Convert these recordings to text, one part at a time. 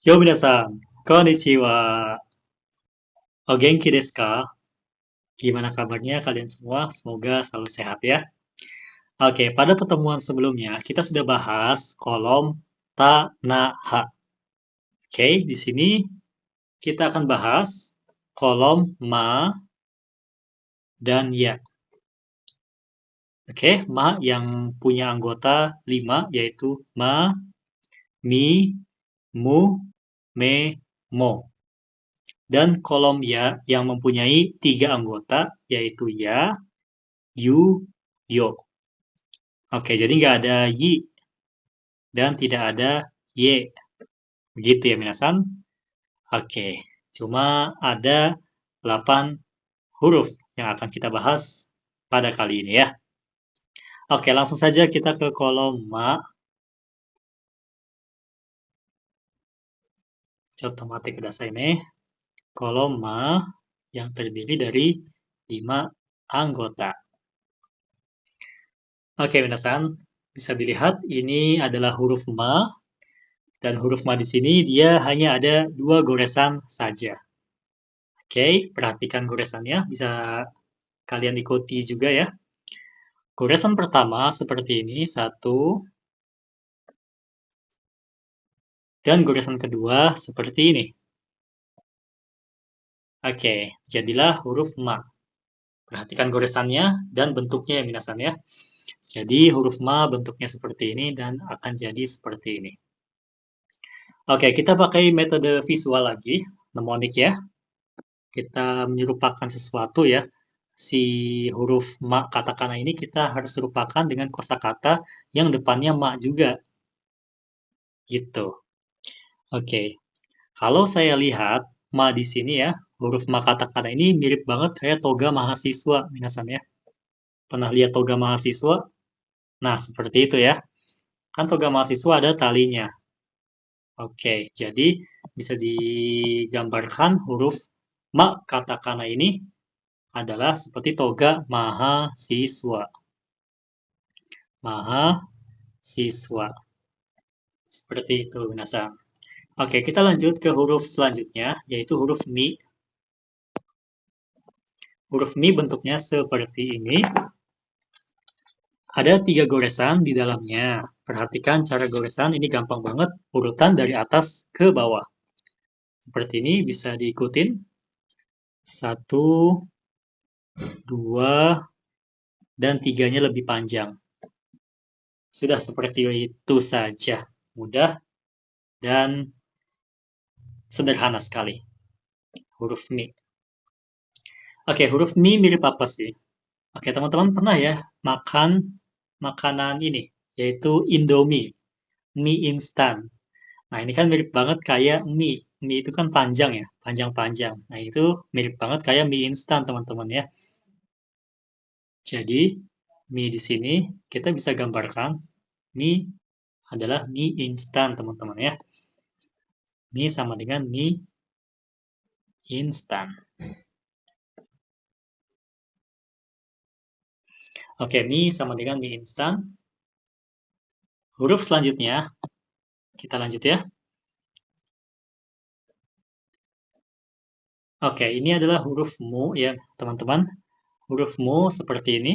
Yo minasan, konnichiwa. O genki desu ka? Gimana kabarnya kalian semua? Semoga selalu sehat ya. Oke, pada pertemuan sebelumnya kita sudah bahas kolom ta, na, ha. Oke, di sini kita akan bahas kolom ma dan ya. Oke, ma yang punya anggota 5 yaitu ma, mi, mu, me, mo. Dan kolom ya yang mempunyai 3 anggota yaitu ya, yu, yo. Oke, jadi nggak ada yi dan tidak ada ye. Begitu ya, minasan? Oke, cuma ada 8 huruf yang akan kita bahas pada kali ini ya. Oke, langsung saja kita ke kolom ma. Coba mati ke dasar ini. Kolom ma yang terdiri dari 5 anggota. Oke, minasan, bisa dilihat ini adalah huruf ma. Dan huruf ma di sini dia hanya ada 2 goresan saja. Oke, perhatikan goresannya, bisa kalian ikuti juga ya. Goresan pertama seperti ini, 1. Dan goresan kedua seperti ini. Oke, jadilah huruf ma. Perhatikan goresannya dan bentuknya ya minasan ya. Jadi huruf ma bentuknya seperti ini dan akan jadi seperti ini. Oke, kita pakai metode visual lagi, mnemonik ya. Kita menyerupakan sesuatu ya. Si huruf ma katakana ini kita harus serupakan dengan kosakata yang depannya ma juga. Gitu. Oke. Kalau saya lihat ma di sini ya, huruf ma katakana ini mirip banget kayak toga mahasiswa, minasan ya. Pernah lihat toga mahasiswa? Nah, seperti itu ya. Kan toga mahasiswa ada talinya. Oke, jadi bisa digambarkan huruf ma katakana ini adalah seperti toga mahasiswa. Mahasiswa. Seperti itu, minasan. Oke, kita lanjut ke huruf selanjutnya, yaitu huruf mi. Huruf mi bentuknya seperti ini. Ada 3 goresan di dalamnya. Perhatikan cara goresan, ini gampang banget. Urutan dari atas ke bawah. Seperti ini bisa diikutin. 1, 2, dan 3-nya lebih panjang. Sudah seperti itu saja. Mudah dan sederhana sekali. Huruf mi. Oke, huruf mi mirip apa sih? Oke, teman-teman pernah ya makan makanan ini, yaitu Indomie, mie instan. Nah, ini kan mirip banget kayak mie. Mie itu kan panjang ya, panjang-panjang. Nah, itu mirip banget kayak mie instan, teman-teman ya. Jadi, mie di sini kita bisa gambarkan mie adalah mie instan, teman-teman ya. Mie sama dengan mie instan. Oke, mie sama dengan mie instan. Huruf selanjutnya, kita lanjut ya. Oke, ini adalah huruf mu ya, teman-teman. Huruf mu seperti ini.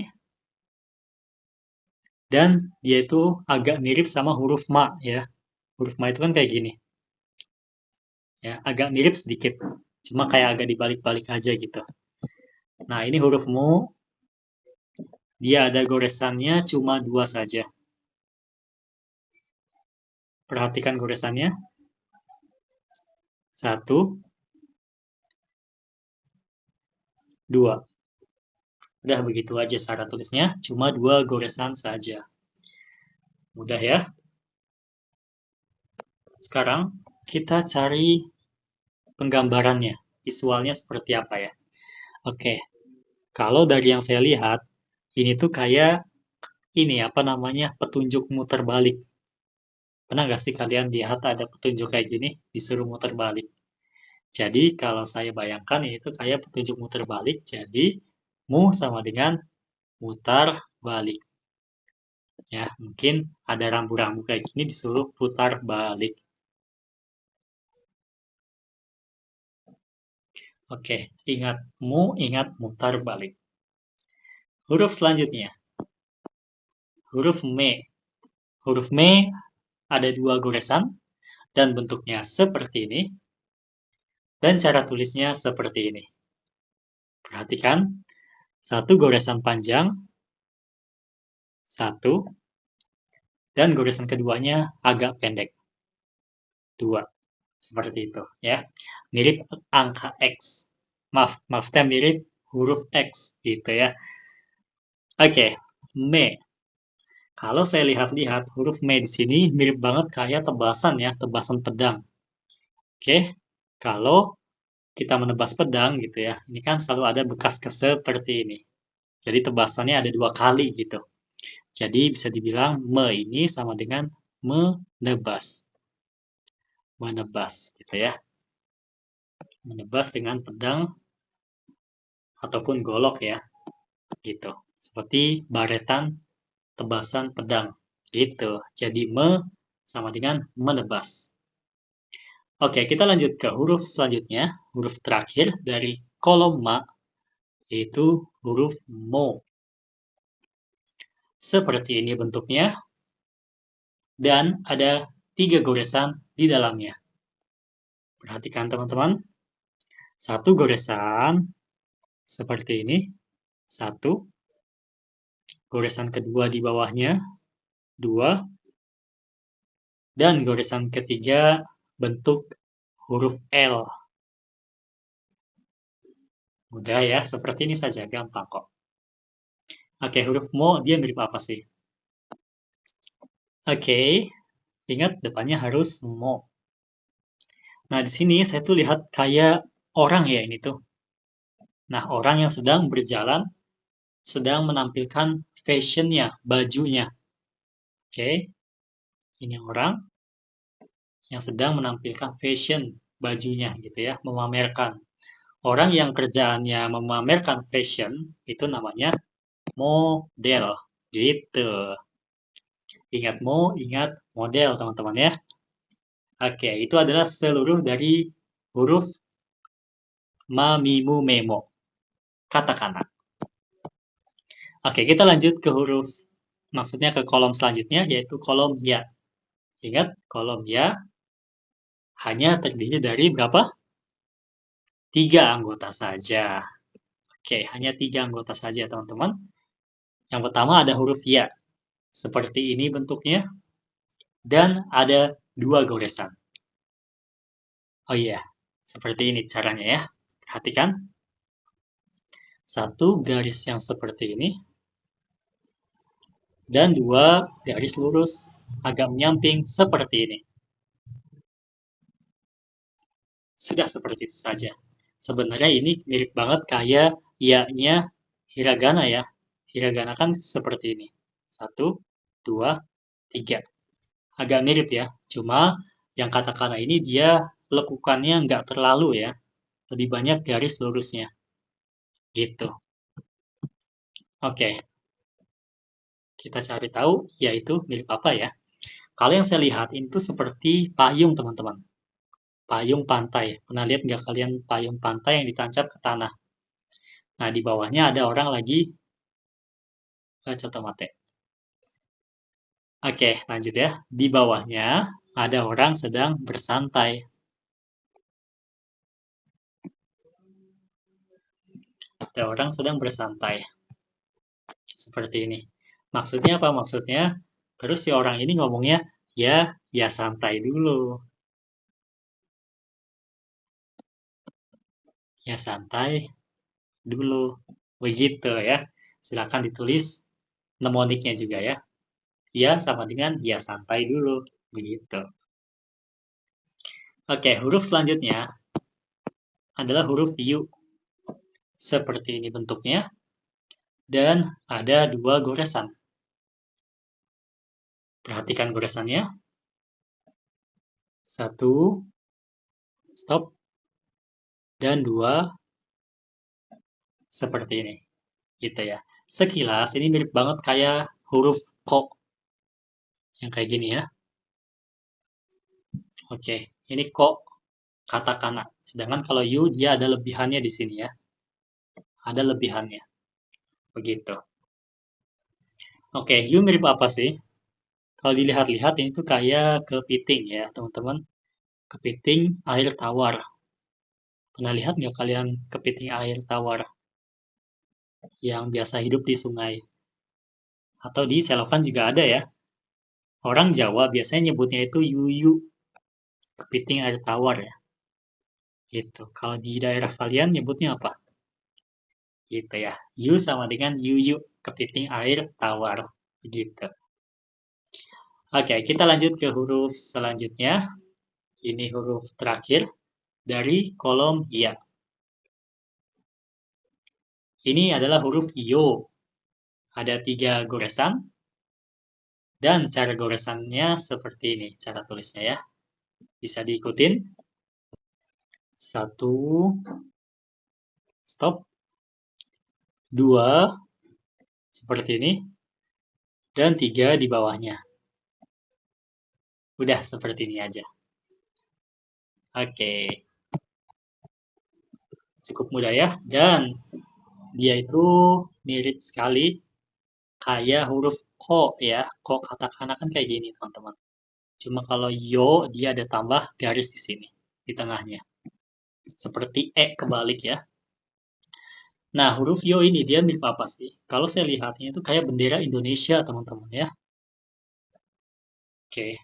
Dan dia itu agak mirip sama huruf ma ya. Huruf ma itu kan kayak gini. Ya, agak mirip sedikit. Cuma kayak agak dibalik-balik aja gitu. Nah, ini huruf mu. Dia ada goresannya cuma 2 saja. Perhatikan goresannya. 1, 2. Udah begitu aja cara tulisnya. Cuma 2 goresan saja. Mudah ya. Sekarang kita cari penggambarannya. Visualnya seperti apa ya. Oke. Kalau dari yang saya lihat, ini tuh kayak ini apa namanya petunjuk muter balik. Pernah nggak sih kalian lihat ada petunjuk kayak gini disuruh muter balik? Jadi kalau saya bayangkan ini tuh kayak petunjuk muter balik. Jadi mu sama dengan mutar balik. Ya mungkin ada rambu-rambu kayak gini disuruh putar balik. Oke, ingat mutar balik. Huruf selanjutnya, huruf me. Huruf me ada dua goresan dan bentuknya seperti ini. Dan cara tulisnya seperti ini. Perhatikan, satu goresan panjang, satu, dan goresan keduanya agak pendek, dua. Seperti itu, ya. Mirip angka X. Maksudnya mirip huruf X, gitu ya. Oke, me. Kalau saya lihat-lihat, huruf me di sini mirip banget kayak tebasan ya, tebasan pedang. Oke, kalau kita menebas pedang gitu ya, ini kan selalu ada bekas seperti ini. Jadi tebasannya ada dua kali gitu. Jadi bisa dibilang me ini sama dengan menebas. Menebas gitu ya. Menebas dengan pedang ataupun golok ya. Gitu. Seperti baretan tebasan pedang. Gitu. Jadi me sama dengan menebas. Oke, kita lanjut ke huruf selanjutnya. Huruf terakhir dari kolom ma, yaitu huruf mo. Seperti ini bentuknya. Dan ada 3 goresan di dalamnya. Perhatikan teman-teman. Satu goresan seperti ini. Satu. Goresan kedua di bawahnya. Dua. Dan goresan ketiga bentuk huruf L. Mudah ya, seperti ini saja, gampang kok. Oke, huruf mo dia mirip apa sih? Oke, ingat depannya harus mo. Nah, di sini saya tuh lihat kayak orang ya ini tuh. Nah, orang yang sedang berjalan, sedang menampilkan fashionnya, bajunya. Oke, ini orang yang sedang menampilkan fashion, bajunya gitu ya, memamerkan. Orang yang kerjaannya memamerkan fashion, itu namanya model. Gitu. Ingat ingat model teman-teman ya. Oke, itu adalah seluruh dari huruf ma, mi, mu, me, mo. Katakana. Oke, kita lanjut ke huruf, maksudnya ke kolom selanjutnya, yaitu kolom ya. Ingat, kolom ya hanya terdiri dari berapa? 3 anggota saja. Oke, hanya 3 anggota saja, teman-teman. Yang pertama ada huruf ya. Seperti ini bentuknya. Dan ada 2 goresan. Oh iya, seperti ini caranya ya. Perhatikan. Satu garis yang seperti ini. Dan 2 garis lurus agak menyamping seperti ini. Sudah seperti itu saja. Sebenarnya ini mirip banget kayak ya-nya hiragana ya. Hiragana kan seperti ini. 1, 2, 3. Agak mirip ya. Cuma yang katakana ini dia lekukannya nggak terlalu ya. Lebih banyak garis lurusnya. Gitu. Oke. Kita cari tahu yaitu mirip apa ya. Kalau yang saya lihat ini tuh seperti payung teman-teman. Payung pantai. Pernah lihat nggak kalian payung pantai yang ditancap ke tanah? Nah, di bawahnya ada orang lagi contoh mate. Oke, lanjut ya. Di bawahnya ada orang sedang bersantai. Ada orang sedang bersantai. Seperti ini. Maksudnya apa? Maksudnya, terus si orang ini ngomongnya, ya santai dulu. Ya santai dulu. Begitu ya. Silakan ditulis mnemoniknya juga ya. Ya sama dengan ya santai dulu. Begitu. Oke, huruf selanjutnya adalah huruf U. Seperti ini bentuknya. Dan ada 2 goresan. Perhatikan goresannya. 1, stop. Dan 2, seperti ini. Gitu ya. Sekilas ini mirip banget kayak huruf ko. Yang kayak gini ya. Oke, ini ko. katakana. Sedangkan kalau yu dia ada lebihannya di sini ya. Ada lebihannya. Begitu. Oke, yu mirip apa sih? Kalau dilihat-lihat ini tuh kayak kepiting ya, teman-teman. Kepiting air tawar. Pernah lihat nggak kalian kepiting air tawar yang biasa hidup di sungai? Atau di selokan juga ada ya. Orang Jawa biasanya nyebutnya itu yuyu, kepiting air tawar ya. Gitu. Kalau di daerah kalian nyebutnya apa? Gitu ya. Yu sama dengan yuyu, kepiting air tawar. Begitu. Oke, kita lanjut ke huruf selanjutnya. Ini huruf terakhir dari kolom ya. Ini adalah huruf yo. Ada 3 goresan. Dan cara goresannya seperti ini. Cara tulisnya ya. Bisa diikutin. 1, stop. 2, seperti ini. Dan 3 di bawahnya. Udah seperti ini aja. Oke. Cukup mudah ya. Dan dia itu mirip sekali kayak huruf ko ya. Ko katakana kan kayak gini teman-teman. Cuma kalau yo dia ada tambah garis di sini. Di tengahnya. Seperti E kebalik ya. Nah, huruf yo ini dia mirip apa sih? Kalau saya lihatnya itu kayak bendera Indonesia, teman-teman ya. Oke.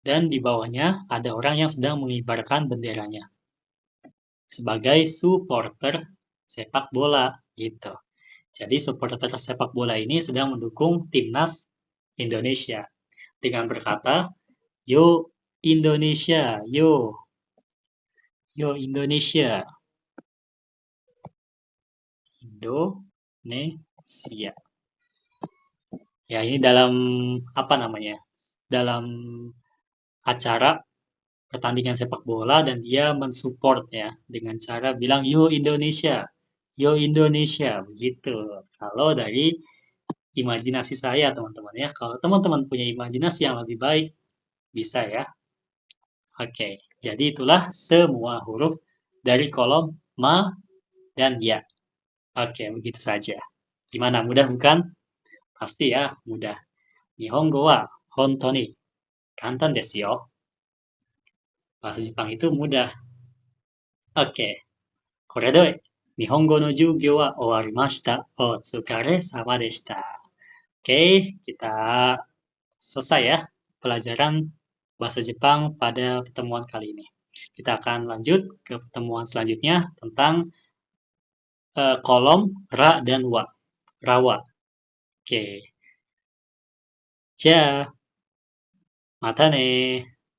Dan di bawahnya ada orang yang sedang mengibarkan benderanya. Sebagai supporter sepak bola, gitu. Jadi supporter sepak bola ini sedang mendukung timnas Indonesia. Dengan berkata, yo Indonesia, yo Indonesia. Indonesia. Ya, ini dalam apa namanya? Dalam acara pertandingan sepak bola dan dia mensupport ya dengan cara bilang yo Indonesia begitu. Kalau dari imajinasi saya teman-teman ya, kalau teman-teman punya imajinasi yang lebih baik bisa ya. Oke, jadi itulah semua huruf dari kolom ma dan ya. Oke, begitu saja. Gimana, mudah bukan? Pasti ya, mudah. Nihongo wa hontou ni kantan desu yo. Bahasa Jepang itu mudah. Oke, これで日本語の授業は終わりました。お疲れ様でした。Oke, kita selesai ya pelajaran bahasa Jepang pada pertemuan kali ini. Kita akan lanjut ke pertemuan selanjutnya tentang kolom ra dan wa. Rawa. Oke. Ja, mata ne.